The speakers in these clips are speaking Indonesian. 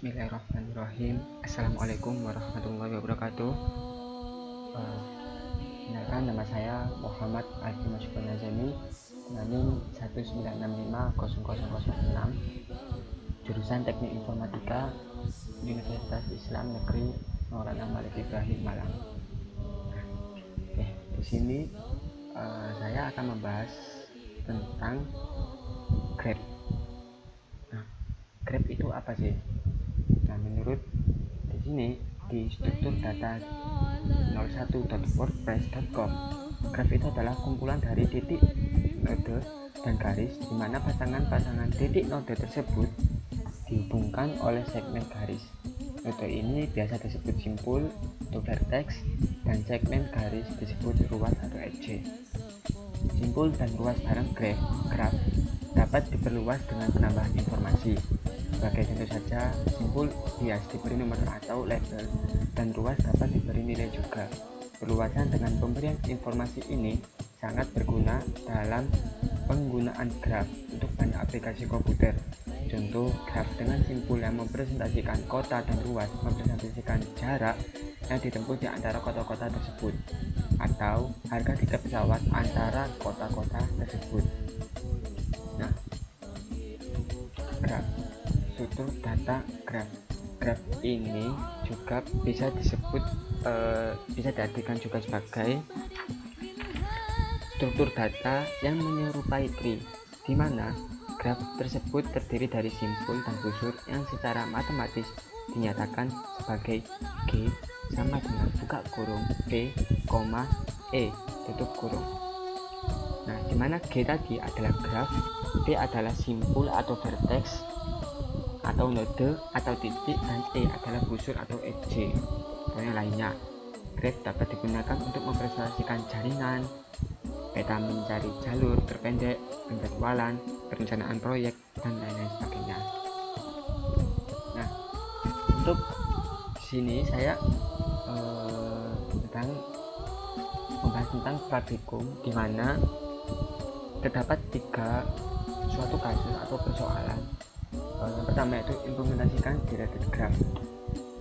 Bismillahirrahmanirrahim. Assalamualaikum warahmatullahi wabarakatuh. Kenalkan, nama saya Muhammad Alfi Masyukur Nazami dengan NIM 196500006, jurusan Teknik Informatika, Universitas Islam Negeri Maulana Malik Ibrahim, Malang. Oke, di sini saya akan membahas tentang Grab. Nah, Grab itu apa sih? Nah, menurut di sini di struktur data 01.wordpress.com, graf itu adalah kumpulan dari titik, node, dan garis, di mana pasangan-pasangan titik node tersebut dihubungkan oleh segmen garis. Node ini biasa disebut simpul atau vertex, dan segmen garis disebut ruas atau edge. Simpul dan ruas barang graf dapat diperluas dengan penambahan informasi. Sebagai contoh saja, simpul bias diberi nomor atau label, dan ruas dapat diberi nilai juga. Perluasan dengan pemberian informasi ini sangat berguna dalam penggunaan graf untuk banyak aplikasi komputer. Contoh, graf dengan simpul yang mempresentasikan kota dan ruas mempresentasikan jarak yang ditempuh di antara kota-kota tersebut, atau harga tiket pesawat antara kota-kota tersebut. Nah, graf, struktur data graf. Graf ini juga bisa disebut bisa diartikan juga sebagai struktur data yang menyerupai tree, di mana graf tersebut terdiri dari simpul dan busur yang secara matematis dinyatakan sebagai G sama dengan buka kurung B, E tutup kurung. Nah, di mana G tadi adalah graf, B adalah simpul atau vertex atau node atau titik, dan E adalah busur atau edge. Pokoknya lainnya. Graf dapat digunakan untuk mempresentasikan jaringan, peta mencari jalur terpendek, penjadwalan, perencanaan proyek, dan lain-lain sebagainya. Nah, untuk sini saya membahas tentang praktikum, di mana terdapat tiga suatu kasus atau persoalan. Yang pertama yaitu implementasikan directed graph.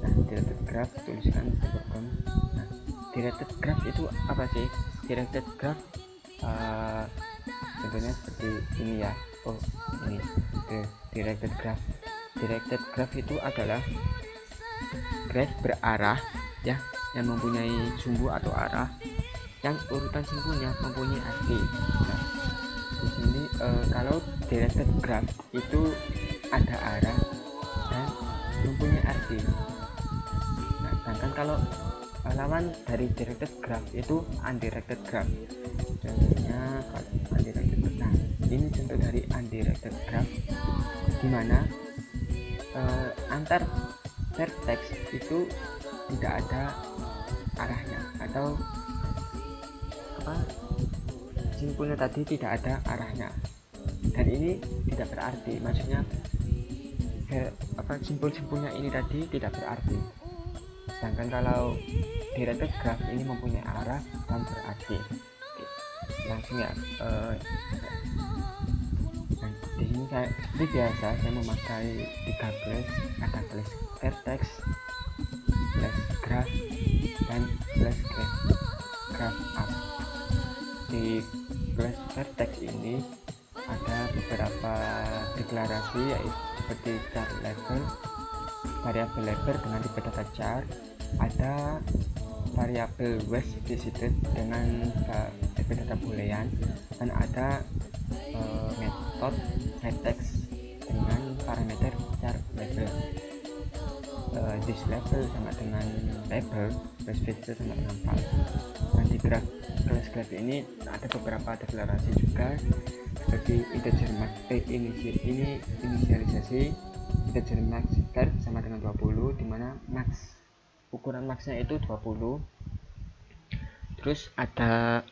Nah, directed graph tuliskan sebutkan. Nah, directed graph itu apa sih? Directed graph contohnya seperti ini ya. Oh, ini directed graph. Directed graph itu adalah graph berarah ya, yang mempunyai sumbu atau arah, yang urutan simpulnya mempunyai arti. Nah, di sini kalau directed graph itu ada arah dan mempunyai arti. Nah, sedangkan kalau lawan dari directed graph itu undirected graph. Contohnya undirected graph. Nah, ini contoh dari undirected graph, di mana antar vertex itu tidak ada arahnya, atau simpulnya tadi tidak ada arahnya, dan ini tidak berarti, maksudnya simpul-simpulnya ini tadi tidak berarti. Sedangkan kalau directed graph ini mempunyai arah dan berarti. Oke, langsung ya. Nah, di sini seperti biasa saya memakai 3 flash, ada flash vertex, flash graph, dan flash graph up. Di flash vertex ini ada beberapa deklarasi, yaitu seperti chart label, variabel label dengan tipe data chart, ada variabel was visited dengan tipe data boolean, dan ada metode vertex dengan parameter chart label. This label sama dengan label, was visited sama dengan false. Dan di graph graph ini ada beberapa deklarasi juga, seperti integer max inisialisasi integer max var sama dengan 20, dimana max ukuran maxnya itu 20. Terus ada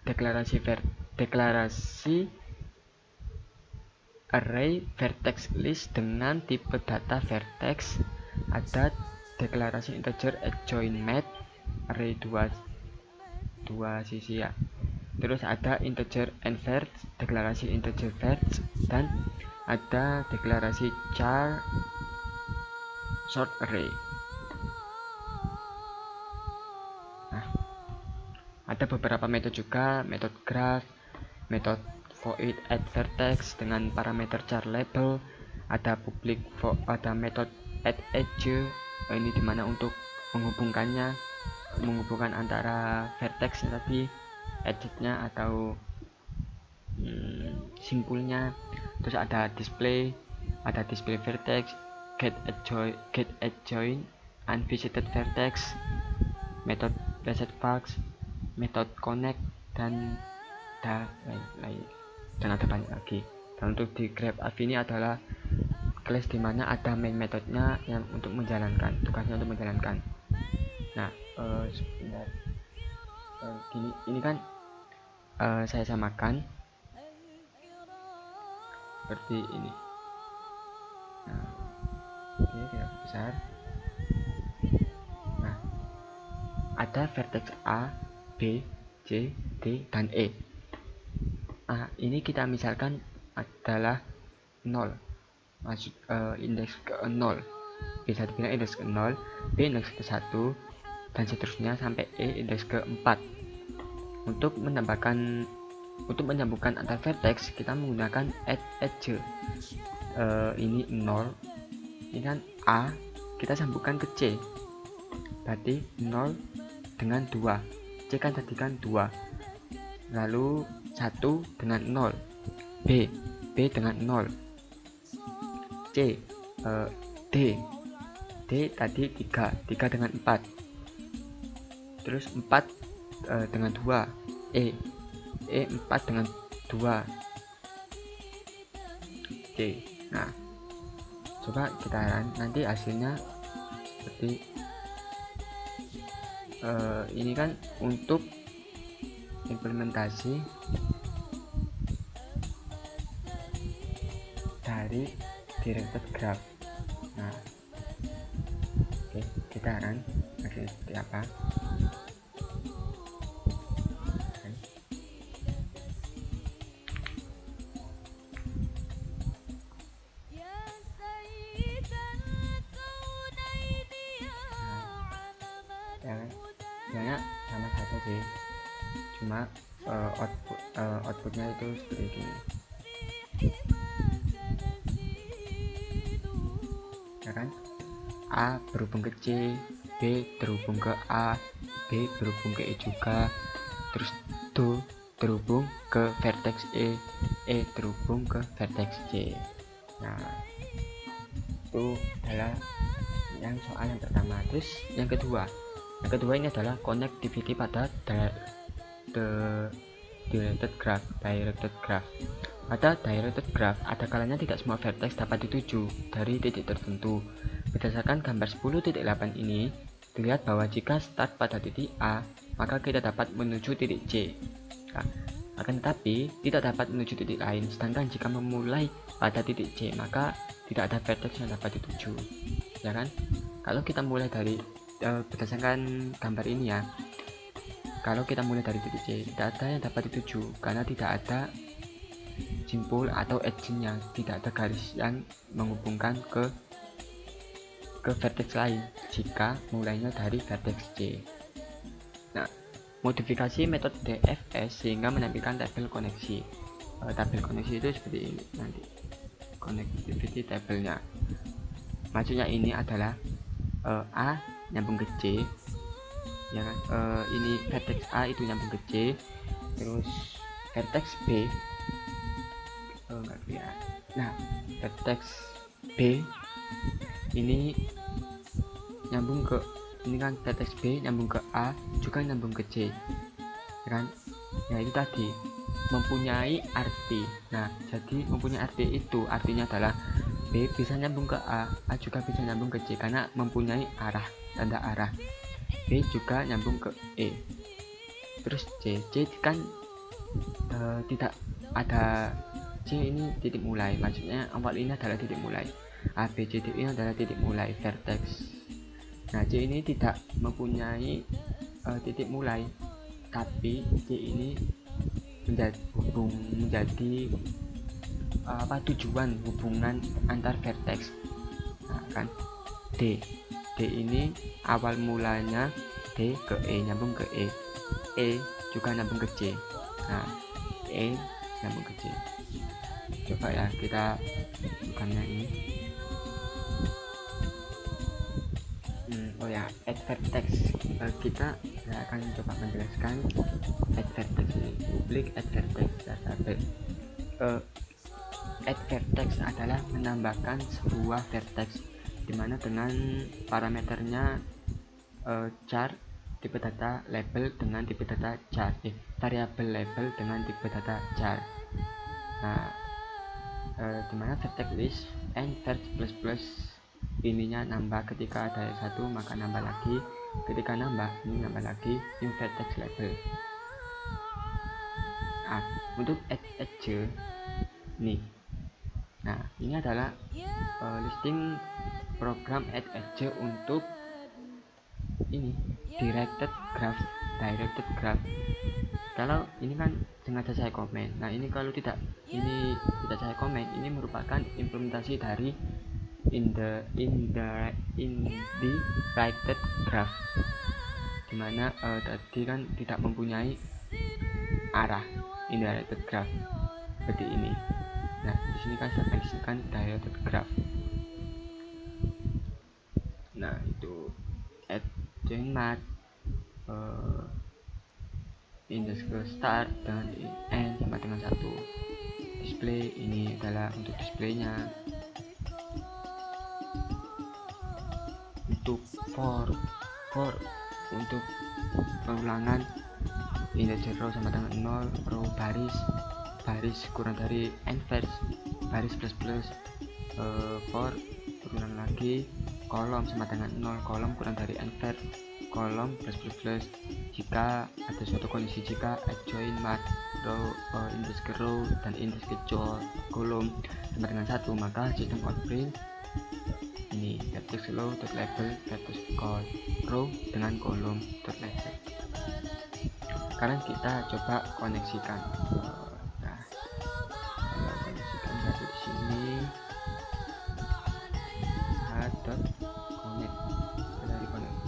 deklarasi array vertex list dengan tipe data vertex, ada deklarasi integer adjoint math array 2 sisi ya. Terus ada integer envert, deklarasi integer verts, dan ada deklarasi char sort array. Nah, ada beberapa metode juga, metode graph, metode void add vertex dengan parameter char label, ada ada metode add edge, ini dimana untuk menghubungkan antara vertex tadi, edge-nya atau simpulnya. Terus ada display vertex, get adjoin unvisited vertex, metode reset fax, metode connect, dan ada banyak lagi. Dan untuk di graph AV ini adalah kelas dimana ada main metodenya yang untuk menjalankan tugasnya untuk menjalankan. Nah, sebentar, ini kan saya samakan seperti ini. Nah, oke, tidak besar. Nah, ada vertex A, B, C, D, dan E. Nah, ini kita misalkan adalah 0, maksud indeks ke 0, bisa dibilang indeks ke 0, B indeks ke 1, dan seterusnya sampai E indeks ke 4. Untuk menyambungkan antar vertex, kita menggunakan add edge. Ini 0, ini kan A, kita sambungkan ke C, berarti 0 dengan 2, C kan tadi kan 2, lalu 1 dengan 0, B dengan 0, C, D tadi 3 dengan 4, terus 4 dengan 2, E 4 dengan 2, C. Nah, coba kita nanti hasilnya seperti ini kan untuk implementasi dari directed graph. Nah, oke, kita run hasilnya seperti apa. Sebenarnya sama saja sih, cuma outputnya itu seperti ini ya kan. A berhubung ke C, B terhubung ke A, B berhubung ke E juga, terus D terhubung ke vertex E, E terhubung ke vertex C. Nah, itu adalah yang soal yang pertama. Terus yang kedua ini adalah connectivity pada directed graph. Pada directed graph, ada kalanya tidak semua vertex dapat dituju dari titik tertentu. Berdasarkan gambar 10.8 ini, dilihat bahwa jika start pada titik A, maka kita dapat menuju titik C. Nah, akan tetapi tidak dapat menuju titik lain. Sedangkan jika memulai pada titik C, maka tidak ada vertex yang dapat dituju, ya kan? Kalau kita mulai dari berdasarkan gambar ini ya, kalau kita mulai dari titik C, tidak ada yang dapat dituju karena tidak ada simpul atau edge-nya, tidak ada garis yang menghubungkan ke vertex lain jika mulainya dari vertex C. Nah, modifikasi metode DFS sehingga menampilkan tabel koneksi. Tabel koneksi itu seperti ini nanti, connectivity tabelnya. Maksudnya ini adalah A nyambung ke C, ya kan? Ini vertex A itu nyambung ke C, terus vertex B enggak kelihatan. Nah, vertex B ini nyambung ke ini kan, vertex B nyambung ke A juga nyambung ke C, ya kan? Nah, itu tadi mempunyai arti. Nah, jadi mempunyai arti itu artinya adalah B bisa nyambung ke A juga bisa nyambung ke C karena mempunyai arah, tanda arah. B juga nyambung ke E. Terus C kan tidak ada, C ini titik mulai, maksudnya awal ini adalah titik mulai. A, B, C, D ini adalah titik mulai vertex. Nah, C ini tidak mempunyai titik mulai, tapi C ini menjadi tujuan hubungan antar vertex. Nah, kan D ini awal mulanya D ke E nyambung ke E juga nyambung ke C. Nah, E nyambung ke C. Coba ya kita bukannya ini. Oh ya, add vertex. Kita akan coba menjelaskan add vertex ini. Public add vertex database. Add vertex adalah menambahkan sebuah vertex dimana dengan parameternya char, tipe data label dengan tipe data char, variabel label dengan tipe data char. Nah, dimana vertex list and vertex plus ininya nambah ketika ada satu maka nambah lagi, ketika nambah ini nambah lagi in vertex label. Nah, untuk add aja nih. Nah, ini adalah listing program add aja untuk ini directed graph. Kalau ini kan sengaja saya komen. Nah, ini kalau tidak saya komen, ini merupakan implementasi dari in the directed graph, dimana tadi kan tidak mempunyai arah indirected graph seperti ini. Nah, di sini kan saya disebutkan directed graph. Nah, itu add join mat underscore start dan end sama dengan 1. Display ini adalah untuk displaynya. Untuk for untuk pengulangan integer row sama dengan 0, row baris kurang dari n baris plus for berulang lagi, kolom sama dengan 0, kolom kurang dari n kolom plus jika ada suatu kondisi, jika adjoint mat row underscore row dan underscore kolom sama dengan 1, maka sistem outprint ini vertex row label vertex row dengan kolom label. Sekarang kita coba koneksikan. Nah, koneksikan satu di sini. Connect dari connect.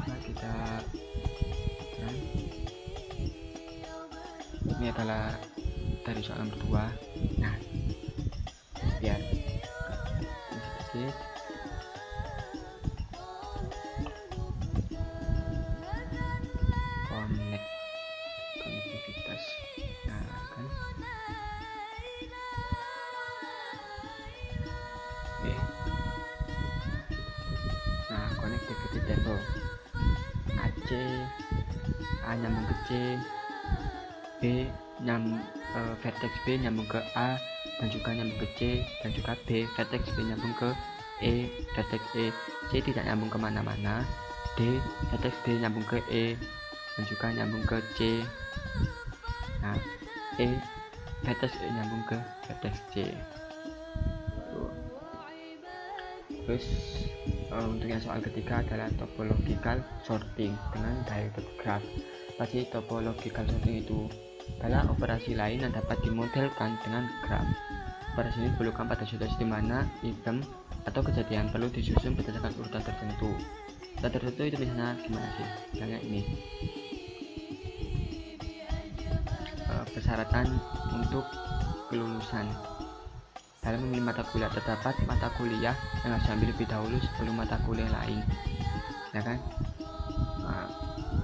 Nah, kita ini adalah dari soal nomor 2. Nah, biar sedikit konektivitas. Nah, kan nah, connectivity table AC A nyambung ke C, B vertex B nyambung ke A dan juga nyambung ke C, dan juga B vertex B nyambung ke E, vertex E. C tidak nyambung kemana-mana. D vertex D nyambung ke E dan juga nyambung ke C. Nah, E vertex E nyambung ke vertex C. Terus untuk yang soal ketiga adalah topological sorting dengan directed graph. Pasti topological sorting itu adalah operasi lain yang dapat dimodelkan dengan graph. Operasi ini diperlukan pada situasi di mana item atau kejadian perlu disusun berdasarkan urutan tertentu. Urutan tertentu itu misalnya gimana sih? Misalnya ini persyaratan untuk kelulusan. Dalam memilih mata kuliah, terdapat mata kuliah yang harus diambil lebih dahulu sebelum mata kuliah lain, ya kan? Nah,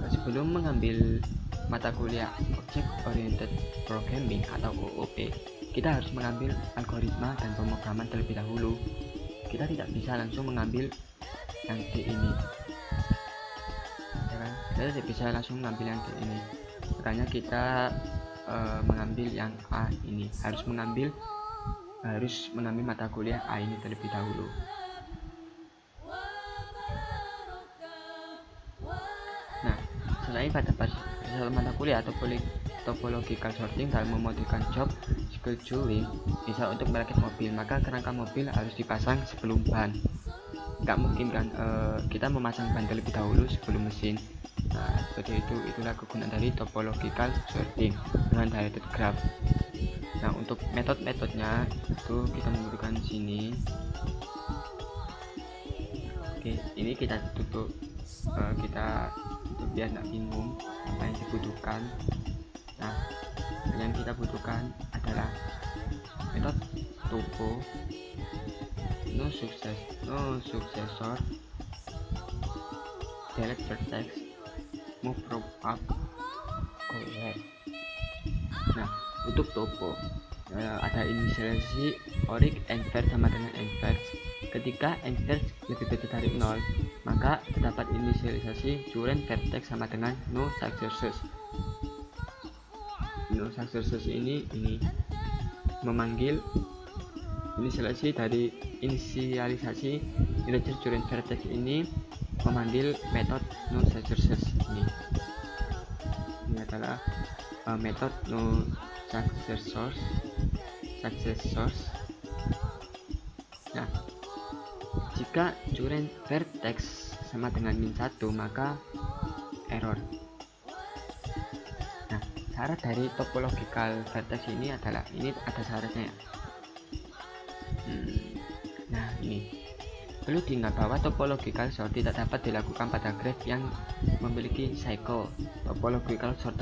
sebelum mengambil mata kuliah Object Oriented Programming atau OOP, kita harus mengambil algoritma dan pemrograman terlebih dahulu. Kita tidak bisa langsung mengambil yang D ini, ya kan? Kita tidak bisa langsung mengambil yang D ini, makanya kita mengambil yang A ini, harus mengambil mata kuliah A ini terlebih dahulu. Nah, selain pada mata kuliah atau topological sorting dalam memodikan job scheduling, bisa untuk merakit mobil, maka kerangka mobil harus dipasang sebelum ban. Nggak mungkin kan kita memasang ban terlebih dahulu sebelum mesin. Nah, seperti itulah kegunaan dari topological sorting dengan directed graph. Nah, untuk metodenya itu kita menggunakan sini. Oke, ini kita tutup, kita tutup biar nggak bingung apa yang dibutuhkan. Nah, yang kita butuhkan adalah metode topo, no successor, delete vertex, move row up, go left. Nah, untuk topo ada inisialisasi orig enver sama dengan enver. Ketika enver lebih besar dari 0, maka terdapat inisialisasi current vertex sama dengan no successors. No successors ini memanggil inisialisasi integer current vertex ini memanggil metode no successors ini. Ini adalah metode no successors. Nah, jika current vertex sama dengan -1, maka error. Nah, syarat dari topological vertex ini adalah, ini ada syaratnya ya. Nah, ini perlu diingat bahwa topological sort tidak dapat dilakukan pada graph yang memiliki cycle. Topological sort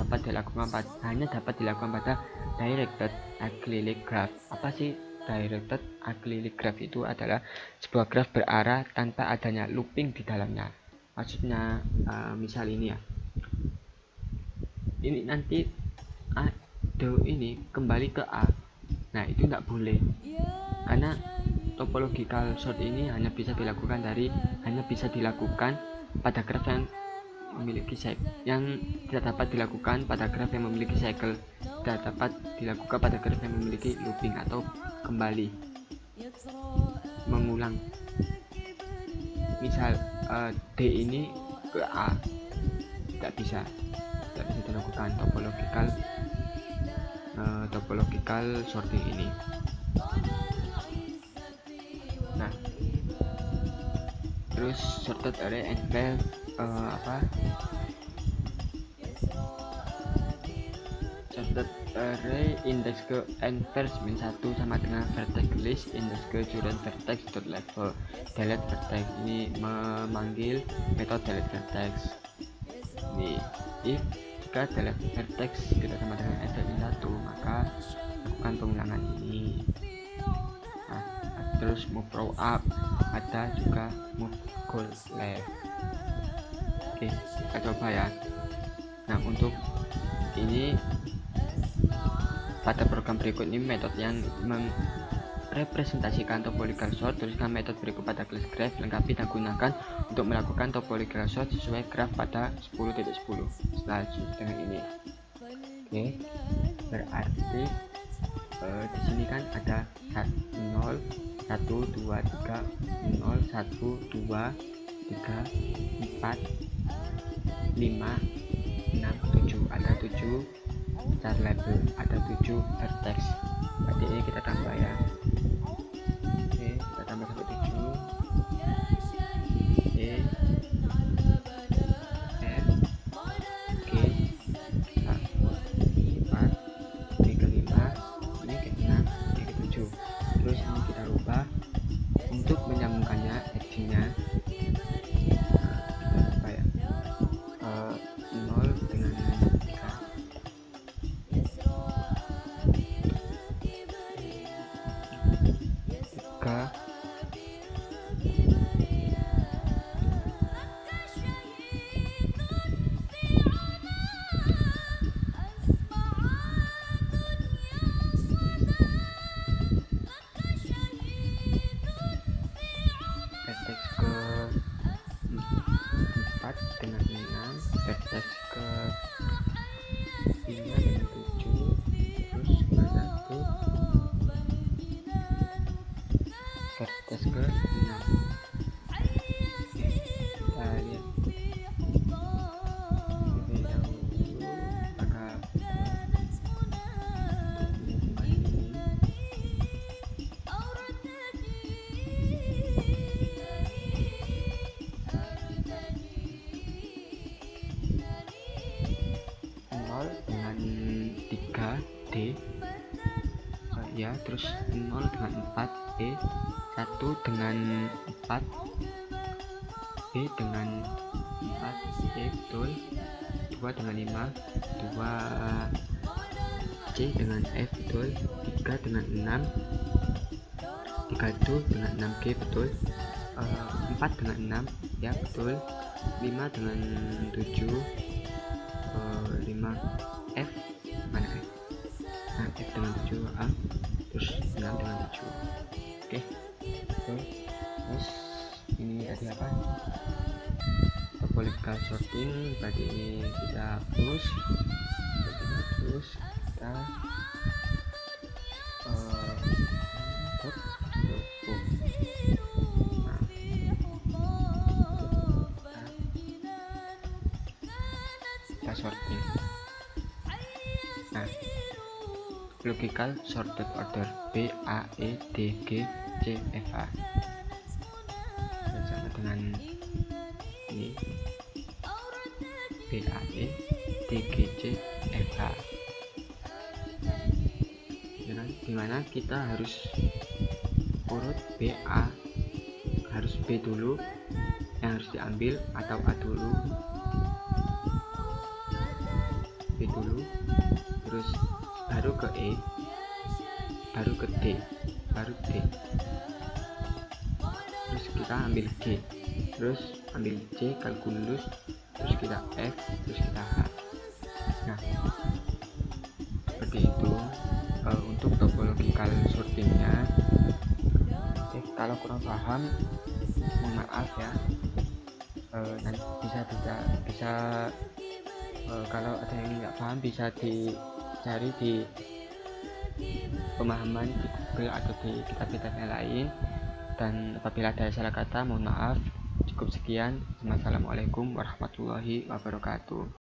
hanya dapat dilakukan pada directed acyclic graph. Apa sih directed acyclic graph? Itu adalah sebuah graph berarah tanpa adanya looping di dalamnya. Maksudnya misal ini ya, ini nanti ini kembali ke A. Nah, itu tidak boleh, karena topological sort ini hanya bisa dilakukan pada graph yang memiliki cycle, yang tidak dapat dilakukan pada graph yang memiliki cycle, tidak dapat dilakukan pada graph yang memiliki looping atau kembali mengulang. Misal D ini ke A, tidak bisa dilakukan topological sorting ini. Nah, terus sorted array enver sorted array indeks ke enver -1 sama dengan vertex list indeks ke current vertex dot level. Delete vertex ini memanggil metode delete vertex. Ini if jika delete vertex tidak sama dengan -1, maka lakukan pengulangan ini. Nah, terus move row up, ada juga move go left. Oke, kita coba ya. Nah, untuk ini pada program berikut ini metode yang merepresentasikan topological sort, tuliskan metode berikut pada kelas graph, lengkapi dan gunakan untuk melakukan topological sort sesuai graph pada 10.10 selanjutnya dengan ini. Oke, berarti di sini kan ada 0 1 2 3 0 1 2 3 4 5 6 7, ada 7 char label, ada 7 vertex. Berarti ini kita tambah ya. Oke, kita tambah sampai 7. E F G H 4, ini ke 5, ini ke 6, ini ke 7. Terus ini kita rubah untuk menyambungkannya edgingnya. Kita rubah ya, 0 dengan 3, vertex ke 4 dengan 6, vertex ke 5 dengan 7, terus ke 1, vertex ke 6. Kita lihat lebih dahulu pada ini. Dengan 3D terus 0 dengan 4, B 1 dengan 4, B dengan 4, C betul, 2 dengan 5, 2 C dengan F betul, 3 dengan 6, 3 itu dengan 6 G betul, 4 dengan 6 ya betul, 5 dengan 7, 5 F mana F, nah F dengan 7 A, terus 6 dengan 7. Oke betul. Terus ini tadi apa, topological sorting, berarti ini kita plus kita sorting. Nah, logical sorted order B A E D G C F A sama dengan ini B A E D G C F A, dimana kita harus urut B A, harus B dulu yang harus diambil atau A dulu, B dulu, terus baru ke E, baru ke D, baru D, terus kita ambil G, terus ambil C kalkulus, terus kita F, terus kita H. Nah seperti itu untuk topological sortingnya. Oke, kalau kurang paham mohon maaf ya, nanti bisa kalau ada yang nggak paham bisa dicari di pemahaman di Google atau di kitab-kitab yang lain. Dan apabila ada salah kata mohon maaf. Cukup sekian. Wassalamualaikum warahmatullahi wabarakatuh.